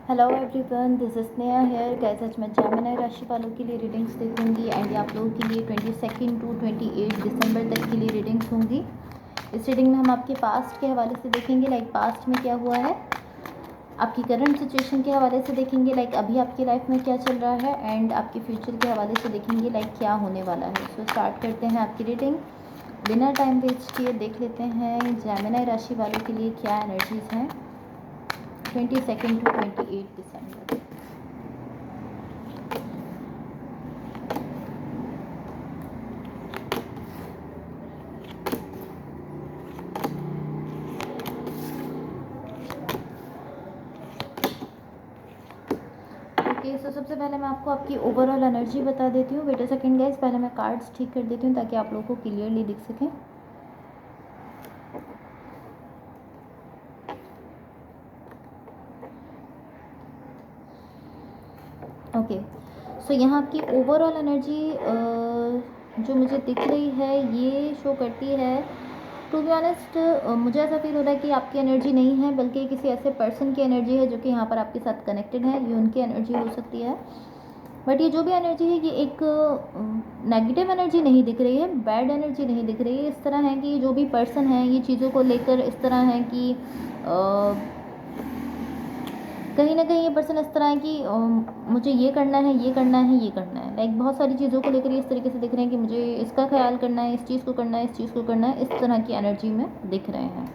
Hello everyone, this is Sneha here. Guys, आज मैं Gemini राशि वालों के लिए रीडिंग्स देखूंगी एंड आप लोगों के लिए 22 टू 28 दिसंबर तक के लिए रीडिंग्स होंगी। इस रीडिंग में हम आपके पास्ट के हवाले से देखेंगे, लाइक पास्ट में क्या हुआ है, आपकी करंट सिचुएशन के हवाले से देखेंगे, लाइक अभी आपकी लाइफ में क्या चल रहा है, एंड आपके फ्यूचर के हवाले से देखेंगे, लाइक क्या होने वाला है। सो स्टार्ट करते हैं आपकी रीडिंग बिना टाइम वेस्ट किए। देख लेते हैं जेमिनी राशि वालों के लिए क्या एनर्जीज हैं 22 टू 28 दिसंबर। ओके, सो सबसे पहले मैं आपको आपकी ओवरऑल एनर्जी बता देती हूँ। वेट अ सेकंड गाइस, पहले मैं कार्ड्स ठीक कर देती हूँ ताकि आप लोगों को क्लियरली दिख सकें। ओके, सो यहाँ आपकी ओवरऑल एनर्जी जो मुझे दिख रही है ये शो करती है। टू बी ऑनेस्ट, मुझे ऐसा फील हो रहा है कि आपकी एनर्जी नहीं है, बल्कि किसी ऐसे पर्सन की एनर्जी है जो कि यहाँ पर आपके साथ कनेक्टेड है। ये उनकी एनर्जी हो सकती है, बट ये जो भी एनर्जी है ये एक नेगेटिव एनर्जी नहीं दिख रही है, बैड एनर्जी नहीं दिख रही है। इस तरह है कि जो भी पर्सन है ये चीज़ों को लेकर इस तरह है कि कहीं ना कहीं ये पर्सन इस तरह है कि मुझे ये करना है, ये करना है, ये करना है। लाइक बहुत सारी चीज़ों को लेकर इस तरीके से दिख रहे हैं कि मुझे इसका ख्याल करना है, इस चीज़ को करना है, इस चीज़ को करना है, इस तरह की एनर्जी में दिख रहे हैं।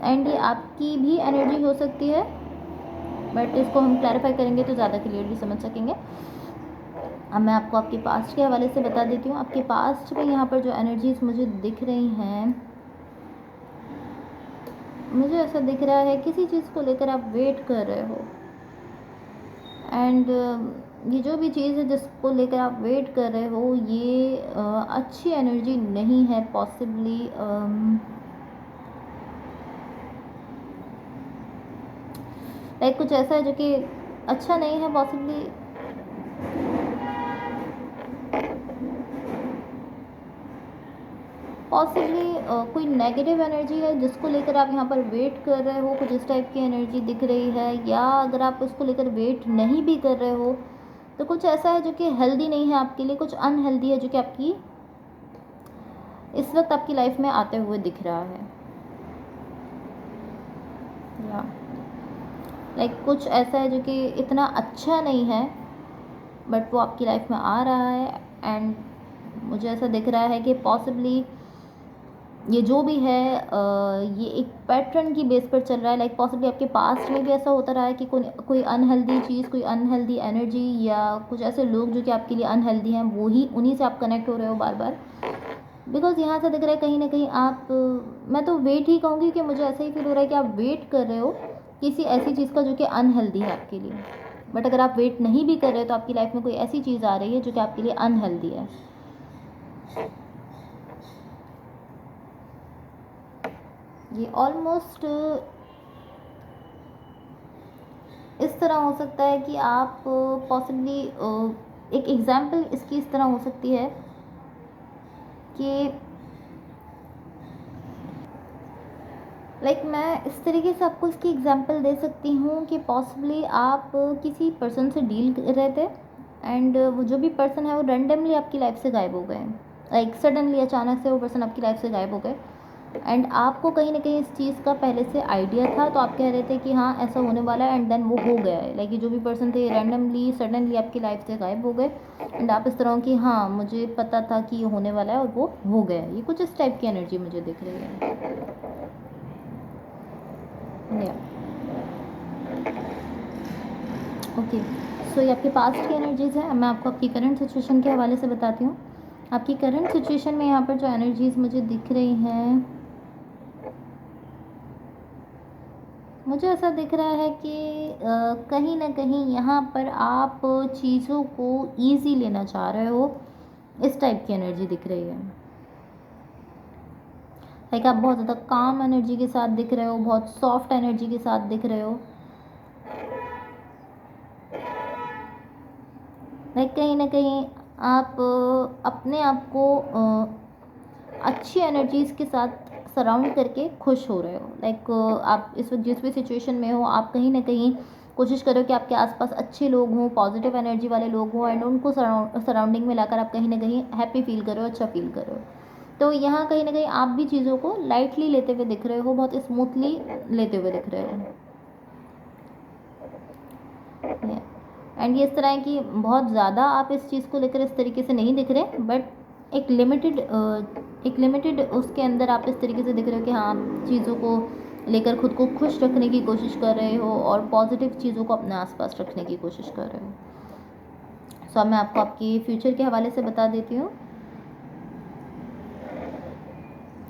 एंड ये आपकी भी एनर्जी हो सकती है, बट इसको हम क्लैरिफाई करेंगे तो ज़्यादा क्लियरली समझ सकेंगे। अब मैं आपको आपके पास्ट के हवाले से बता देती हूँ। आपके पास्ट में यहाँ पर जो एनर्जीज मुझे दिख रही हैं, मुझे ऐसा दिख रहा है किसी चीज़ को लेकर आप वेट कर रहे हो, एंड ये जो भी चीज़ है जिसको लेकर आप वेट कर रहे हो ये अच्छी एनर्जी नहीं है। पॉसिबली लाइक कुछ ऐसा है जो कि अच्छा नहीं है। पॉसिबली कोई नेगेटिव एनर्जी है जिसको लेकर आप यहाँ पर वेट कर रहे हो, कुछ इस टाइप की एनर्जी दिख रही है। या अगर आप उसको लेकर वेट नहीं भी कर रहे हो तो कुछ ऐसा है जो कि हेल्दी नहीं है आपके लिए, कुछ अनहेल्दी है जो कि आपकी इस वक्त आपकी लाइफ में आते हुए दिख रहा है। या लाइक कुछ ऐसा है जो कि इतना अच्छा नहीं है, बट वो आपकी लाइफ में आ रहा है। एंड मुझे ऐसा दिख रहा है कि पॉसिबली ये जो भी है ये एक पैटर्न की बेस पर चल रहा है। लाइक पॉसिबली आपके पास्ट में भी ऐसा होता रहा है कि कोई अनहेल्दी चीज़, कोई अनहेल्दी एनर्जी या कुछ ऐसे लोग जो कि आपके लिए अनहेल्दी हैं, वो ही उन्हीं से आप कनेक्ट हो रहे हो बार बार। बिकॉज यहाँ से दिख रहा है कहीं ना कहीं आप मैं तो वेट ही कहूँगी कि मुझे ऐसा ही फील हो रहा है कि आप वेट कर रहे हो किसी ऐसी चीज़ का जो कि अनहेल्दी है आपके लिए। बट अगर आप वेट नहीं भी कर रहे हो तो आपकी लाइफ में कोई ऐसी चीज़ आ रही है जो कि आपके लिए अनहेल्दी है। ये ऑलमोस्ट इस तरह हो सकता है कि आप पॉसिबली एक एग्जांपल इसकी इस तरह हो सकती है कि लाइक मैं इस तरीके से आपको इसकी एग्जांपल दे सकती हूँ कि पॉसिबली आप किसी पर्सन से डील कर रहे थे, एंड वो जो भी पर्सन है वो रेंडमली आपकी लाइफ से गायब हो गए। लाइक सडनली अचानक से वो पर्सन आपकी लाइफ से गायब हो गए, एंड आपको कहीं ना कहीं इस चीज़ का पहले से आइडिया था, तो आप कह रहे थे कि हाँ ऐसा होने वाला है, एंड देन वो हो गया है। लाइक ये जो भी पर्सन थे रैंडमली सडनली आपकी लाइफ से गायब हो गए, एंड आप इस तरह की हाँ मुझे पता था कि ये होने वाला है और वो हो गया है। ये कुछ इस टाइप की एनर्जी मुझे दिख रही है। ओके, सो ये आपके पास्ट की एनर्जीज़ है। मैं आपको आपकी करंट सिचुएशन के हवाले से बताती हूँ। आपकी करंट सिचुएशन में यहाँ पर जो एनर्जीज़ मुझे दिख रही हैं, मुझे ऐसा दिख रहा है कि कहीं ना कहीं यहाँ पर आप चीज़ों को ईजी लेना चाह रहे हो, इस टाइप की एनर्जी दिख रही है। लाइक आप बहुत ज़्यादा काम एनर्जी के साथ दिख रहे हो, बहुत सॉफ्ट एनर्जी के साथ दिख रहे हो। लाइक कहीं ना कहीं आप अपने आप को अच्छी एनर्जीज़ के साथ सराउंड करके खुश हो रहे हो। लाइक आप इस वक्त जिस भी सिचुएशन में हो, आप कहीं ना कहीं कोशिश करो कि आपके आसपास अच्छे लोग हों, पॉजिटिव एनर्जी वाले लोग हों, एंड उनको सराउंडिंग में लाकर आप कहीं ना कहीं हैप्पी फील करो, अच्छा फील करो। तो यहाँ कहीं ना कहीं आप भी चीज़ों को लाइटली लेते हुए दिख रहे हो, बहुत स्मूथली लेते हुए दिख रहे हो। एंड ये इस तरह है कि बहुत ज़्यादा आप इस चीज़ को लेकर इस तरीके से नहीं दिख रहे, बट एक लिमिटेड उसके अंदर आप इस तरीके से दिख रहे हो कि हाँ, आप चीज़ों को लेकर खुद को खुश रखने की कोशिश कर रहे हो और पॉजिटिव चीज़ों को अपने आसपास रखने की कोशिश कर रहे हो। सो अब मैं आपको आपकी फ्यूचर के हवाले से बता देती हूँ।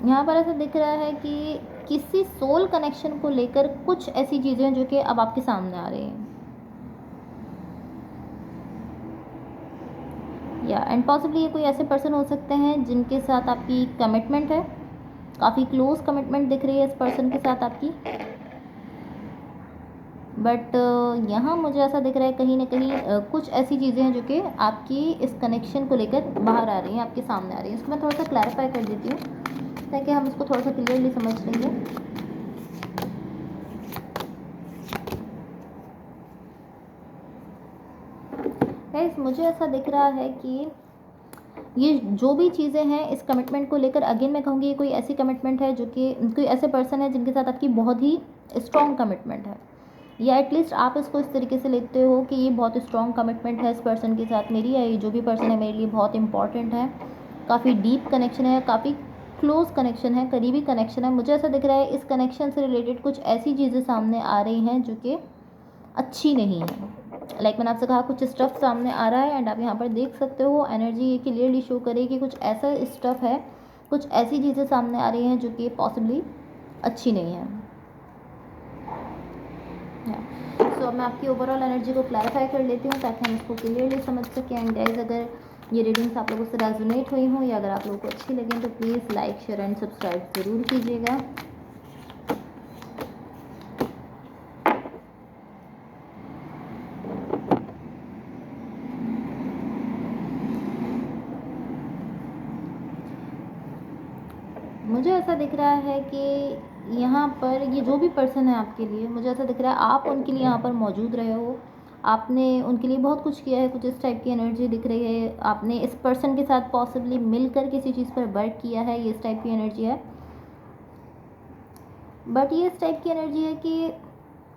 यहाँ पर ऐसा दिख रहा है कि किसी सोल कनेक्शन को लेकर कुछ ऐसी चीज़ें जो कि अब आपके सामने आ रही हैं, या एंड पॉसिबली ये कोई ऐसे पर्सन हो सकते हैं जिनके साथ आपकी कमिटमेंट है, काफ़ी क्लोज कमिटमेंट दिख रही है इस पर्सन के साथ आपकी। बट यहाँ मुझे ऐसा दिख रहा है कहीं ना कहीं कुछ ऐसी चीज़ें हैं जो कि आपकी इस कनेक्शन को लेकर बाहर आ रही हैं, आपके सामने आ रही हैं। इसको मैं थोड़ा सा क्लैरिफाई कर देती हूँ ताकि हम इसको थोड़ा सा क्लियरली समझ लेंगे। गाइस, मुझे ऐसा दिख रहा है कि ये जो भी चीज़ें हैं इस कमिटमेंट को लेकर, अगेन मैं कहूँगी ये कोई ऐसी कमिटमेंट है जो कि कोई ऐसे पर्सन है जिनके साथ आपकी बहुत ही स्ट्रॉन्ग कमिटमेंट है, या एटलीस्ट आप इसको इस तरीके से लेते हो कि ये बहुत स्ट्रॉन्ग कमिटमेंट है इस पर्सन के साथ मेरी, या ये जो भी पर्सन है मेरे लिए बहुत इंपॉर्टेंट है, काफ़ी डीप कनेक्शन है, काफ़ी क्लोज कनेक्शन है, करीबी कनेक्शन है। मुझे ऐसा दिख रहा है इस कनेक्शन से रिलेटेड कुछ ऐसी चीज़ें सामने आ रही हैं जो कि अच्छी नहीं है। लाइक मैंने आपसे कहा, कुछ स्टफ़ सामने आ रहा है एंड आप यहाँ पर देख सकते हो एनर्जी ये क्लियरली शो करे कि कुछ ऐसा स्टफ़ है, कुछ ऐसी चीज़ें सामने आ रही हैं जो कि पॉसिबली अच्छी नहीं है। सो अब मैं आपकी ओवरऑल एनर्जी को क्लैरिफाई कर लेती हूँ ताकि हम इसको क्लियरली समझ सकें। एंड गाइस, अगर ये रीडिंग्स आप लोगों से रेजोनेट हुई हों या अगर आप लोगों को अच्छी लगें तो please like, share and subscribe ज़रूर कीजिएगा। मुझे ऐसा दिख रहा है कि यहाँ पर ये जो भी पर्सन है आपके लिए, मुझे ऐसा दिख रहा है आप उनके लिए यहाँ पर मौजूद रहे हो, आपने उनके लिए बहुत कुछ किया है, कुछ इस टाइप की एनर्जी दिख रही है। आपने इस पर्सन के साथ पॉसिबली मिलकर किसी चीज़ पर वर्क किया है, ये इस टाइप की एनर्जी है। बट ये इस टाइप की एनर्जी है कि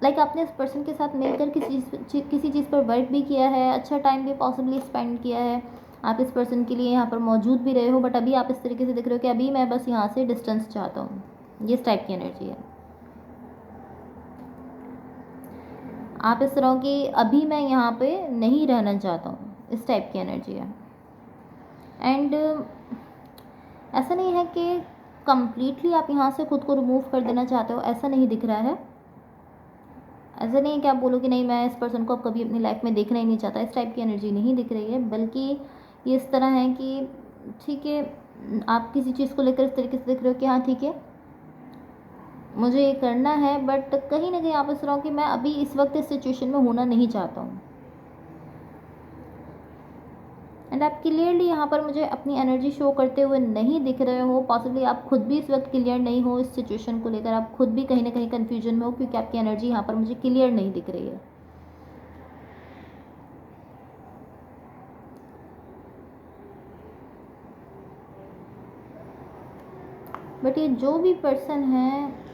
लाइक आपने इस पर्सन के साथ मिलकर किसी चीज़ पर वर्क भी किया है, अच्छा टाइम भी पॉसिबली स्पेंड किया है, आप इस पर्सन के लिए यहाँ पर मौजूद भी रहे हो, बट अभी आप इस तरीके से दिख रहे हो कि अभी मैं बस यहाँ से डिस्टेंस चाहता हूँ। ये इस टाइप की एनर्जी है। आप इस तरह की अभी मैं यहाँ पे नहीं रहना चाहता हूँ, इस टाइप की एनर्जी है। एंड ऐसा नहीं है कि कम्प्लीटली आप यहाँ से खुद को रिमूव कर देना चाहते हो, ऐसा नहीं दिख रहा है। ऐसा नहीं है कि आप बोलो कि नहीं मैं इस पर्सन को अब कभी अपनी लाइफ में देखना ही नहीं चाहता, इस टाइप की एनर्जी नहीं दिख रही है। बल्कि ये इस तरह है कि ठीक है, आप किसी चीज़ को लेकर इस तरीके से देख रहे हो कि हाँ ठीक है मुझे ये करना है, बट कहीं ना कहीं आप इस तरह हो कि मैं अभी इस वक्त इस सिचुएशन में होना नहीं चाहता हूँ। एंड आप क्लियरली यहाँ पर मुझे अपनी एनर्जी शो करते हुए नहीं दिख रहे हो। पॉसिबली आप खुद भी इस वक्त क्लियर नहीं हो इस सिचुएशन को लेकर, आप खुद भी कहीं ना कहीं कन्फ्यूजन में हो क्योंकि आपकी एनर्जी यहाँ पर मुझे क्लियर नहीं दिख रही है। बट ये जो भी पर्सन है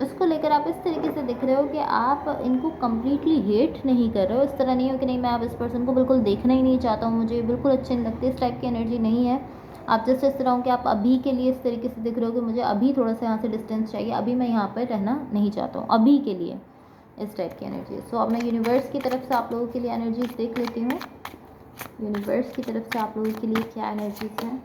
इसको लेकर आप इस तरीके से दिख रहे हो कि आप इनको कम्प्लीटली हेट नहीं कर रहे हो। इस तरह नहीं हो कि नहीं मैं अब इस पर्सन को बिल्कुल देखना ही नहीं चाहता हूँ, मुझे बिल्कुल अच्छे नहीं लगते, इस टाइप की एनर्जी नहीं है। आप जैसे इस तरह हो कि आप अभी के लिए इस तरीके से दिख रहे हो कि मुझे अभी थोड़ा सा यहाँ से डिस्टेंस चाहिए, अभी मैं यहाँ पर रहना नहीं चाहता हूँ अभी के लिए, इस टाइप की एनर्जी। सो अब मैं यूनिवर्स की तरफ से आप लोगों के लिए एनर्जीज देख लेती हूँ। यूनिवर्स की तरफ से आप लोगों के लिए क्या एनर्जीज हैं।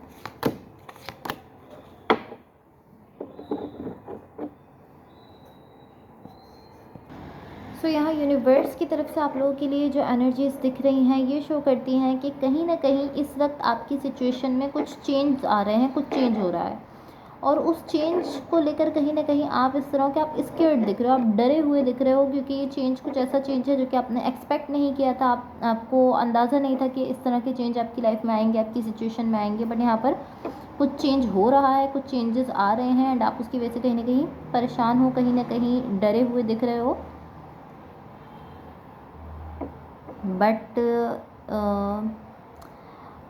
सो यहाँ यूनिवर्स की तरफ से आप लोगों के लिए जो एनर्जीज दिख रही हैं ये शो करती हैं कि कहीं ना कहीं इस वक्त आपकी सिचुएशन में कुछ चेंज आ रहे हैं, कुछ चेंज हो रहा है, और उस चेंज को लेकर कहीं ना कहीं आप इस तरह के आप स्केर्ड दिख रहे हो, आप डरे हुए दिख रहे हो, क्योंकि ये चेंज कुछ ऐसा चेंज है जो कि आपने एक्सपेक्ट नहीं किया था। आपको अंदाज़ा नहीं था कि इस तरह के चेंज आपकी लाइफ में आएंगे, आपकी सिचुएशन में आएंगे। बट यहाँ पर कुछ चेंज हो रहा है, कुछ चेंजेस आ रहे हैं एंड आप उसकी वजह से कहीं ना कहीं परेशान हो, कहीं ना कहीं डरे हुए दिख रहे हो। बट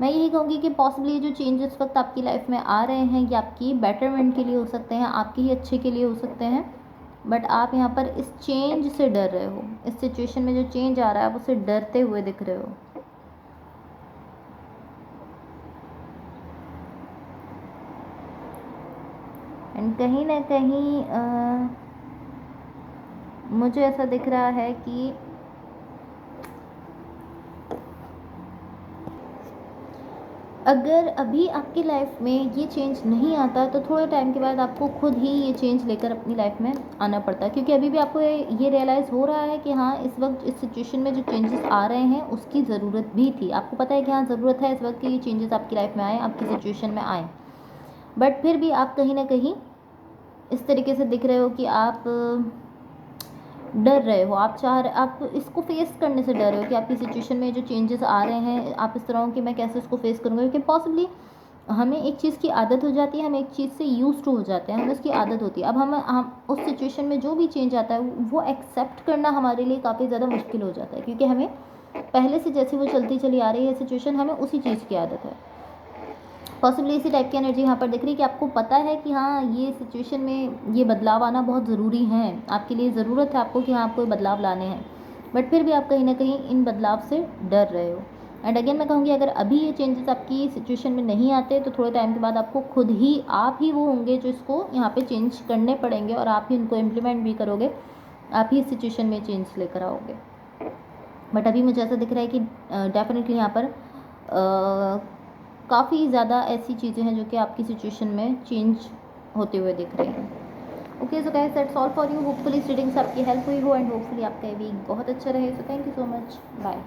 मैं यही कहूँगी कि पॉसिबली जो चेंजेस इस वक्त आपकी लाइफ में आ रहे हैं ये आपकी बेटरमेंट के लिए हो सकते हैं, आपके ही अच्छे के लिए हो सकते हैं। बट आप यहाँ पर इस चेंज से डर रहे हो, इस सिचुएशन में जो चेंज आ रहा है आप उससे डरते हुए दिख रहे हो। एंड कहीं ना कहीं मुझे ऐसा दिख रहा है कि अगर अभी आपकी लाइफ में ये चेंज नहीं आता तो थोड़े टाइम के बाद आपको खुद ही ये चेंज लेकर अपनी लाइफ में आना पड़ता है, क्योंकि अभी भी आपको ये रियलाइज़ हो रहा है कि हाँ इस वक्त इस सिचुएशन में जो चेंजेस आ रहे हैं उसकी ज़रूरत भी थी। आपको पता है कि हाँ ज़रूरत है इस वक्त कि ये चेंजेस आपकी लाइफ में आए, आपकी सिचुएशन में आए। बट फिर भी आप कहीं ना कहीं इस तरीके से दिख रहे हो कि आप डर रहे हो, आप इसको फेस करने से डर रहे हो कि आपकी सिचुएशन में जो चेंजेस आ रहे हैं आप इस तरह हो कि मैं कैसे इसको फेस करूँगा। क्योंकि पॉसिबली हमें एक चीज़ की आदत हो जाती है, हम एक चीज़ से यूज टू हो जाते हैं, हमें उसकी आदत होती है। अब हम उस सिचुएशन में जो भी चेंज आता है वो एक्सेप्ट करना हमारे लिए काफ़ी ज़्यादा मुश्किल हो जाता है, क्योंकि हमें पहले से जैसी वो चलती चली आ रही है सिचुएशन, हमें उसी चीज़ की आदत है। पॉसिबली इसी टाइप की एनर्जी यहाँ पर दिख रही है कि आपको पता है कि हाँ ये सिचुएशन में ये बदलाव आना बहुत ज़रूरी है, आपके लिए ज़रूरत है आपको कि हाँ आपको ये बदलाव लाने हैं। बट फिर भी आप कहीं ना कहीं इन बदलाव से डर रहे हो। एंड अगेन मैं कहूँगी अगर अभी ये चेंजेस आपकी सिचुएशन में नहीं आते तो थोड़े टाइम के बाद आपको खुद ही आप ही वो होंगे जो इसको यहाँ पे चेंज करने पड़ेंगे और आप ही उनको इम्प्लीमेंट भी करोगे, आप ही इस सिचुएशन में चेंज लेकर आओगे। बट अभी मुझे ऐसा दिख रहा है कि डेफिनेटली यहाँ पर काफ़ी ज़्यादा ऐसी चीज़ें हैं जो कि आपकी सिचुएशन में चेंज होते हुए दिख रही हैं। Okay so guys that's all for you. Hopefully इस रीडिंग से आपकी हेल्प हुई हो एंड होपफुली आपका वीक बहुत अच्छा रहे। So thank you so much, bye.